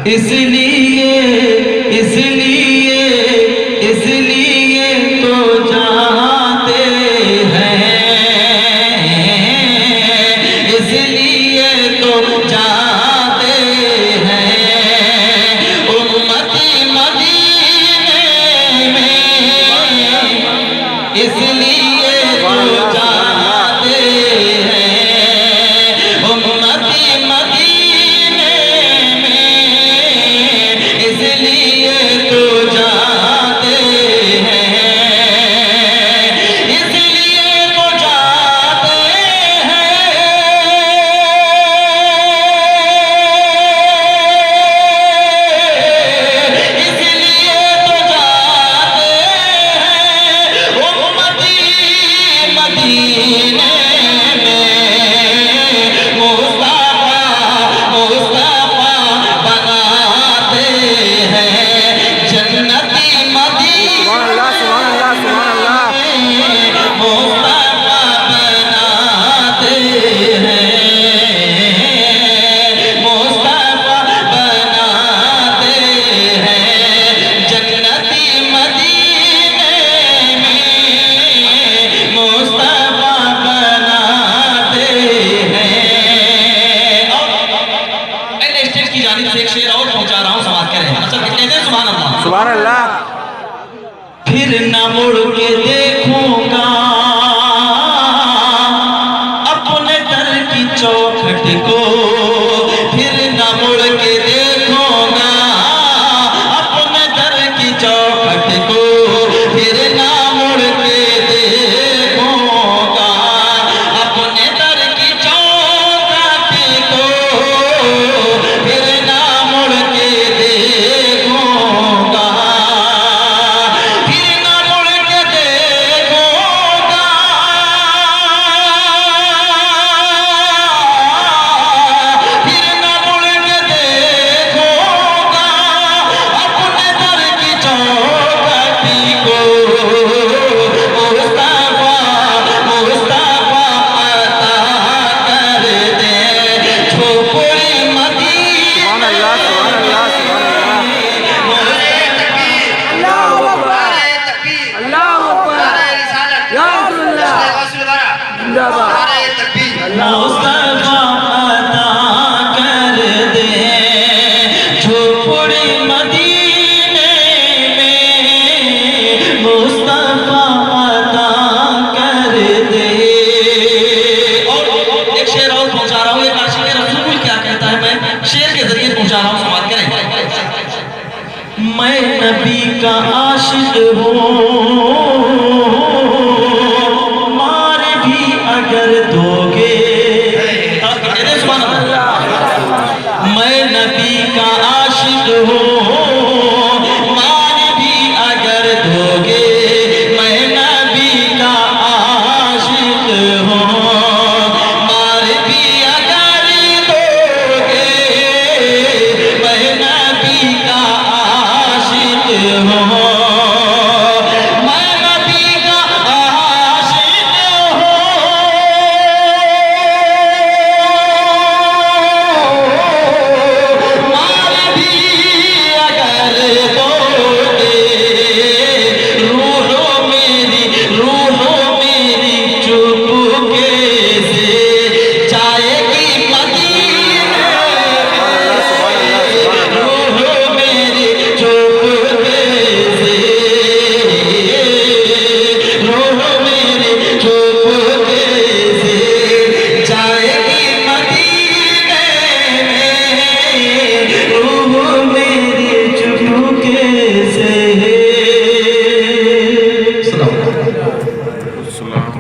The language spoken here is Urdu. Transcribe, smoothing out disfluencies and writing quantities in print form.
اس لیے تو جاتے ہیں، اس لیے تو جاتے ہیں امتی مدینے میں، اس لیے تو جاتے ہیں امتی مدینے میں، اس لیے تو جاتے ہیں، اس لیے تو جاتے ہیں، اس لیے تو جاتے ہیں امتی مدینے میں، مصطفیٰ بناتے ہیں جنتی مدینے میں، مصطفیٰ بناتے ہیں، مصطفیٰ بناتے ہیں جنتی مدینے میں، مصطفیٰ بناتے ہیں۔ اور اہل اسٹیج کی جانب سے ایک شعر اور پہنچا رہا ہوں، سماعت کریں۔ اصل کہتے ہیں سبحان اللہ، سبحان اللہ۔ پھر نہ مڑ کے دیکھوں گا اپنے در کی چوکھٹ کو، پھر نہ مڑ کے دیکھوں گا اپنے در کی چوکھٹ کو، پھر نہ مڑ کے دیکھوں گا اپنے در کی چوکھٹ کو، پھر نہ مڑ کے دیکھوں گا، پھر نہ مڑ کے دیکھوں گا، پھر نہ مڑ کے دیکھوں گا اپنے در کی چوکھٹ کو، مصطفیٰ عطا کر دے جھوپڑی مدینے سبحان اللہ، سبحان اللہ، سبحان اللہ۔ اللہ اکبر، یا رسول اللہ، زندہ باد۔ مصطفیٰ عطا کر دے جھوپڑی مدینے میں، مصطفیٰ عطا کر دے۔ اور ایک شعر اور پہنچا رہا ہوں، ایک عاشق رسول کیا کہتا ہے، میں شعر کے ذریعے پہنچا رہا ہوں، سماعت کریں۔ میں نبی کا عاشق ہوں، مار بھی اگر دو گے، میں نبی کا عاشق ہوں،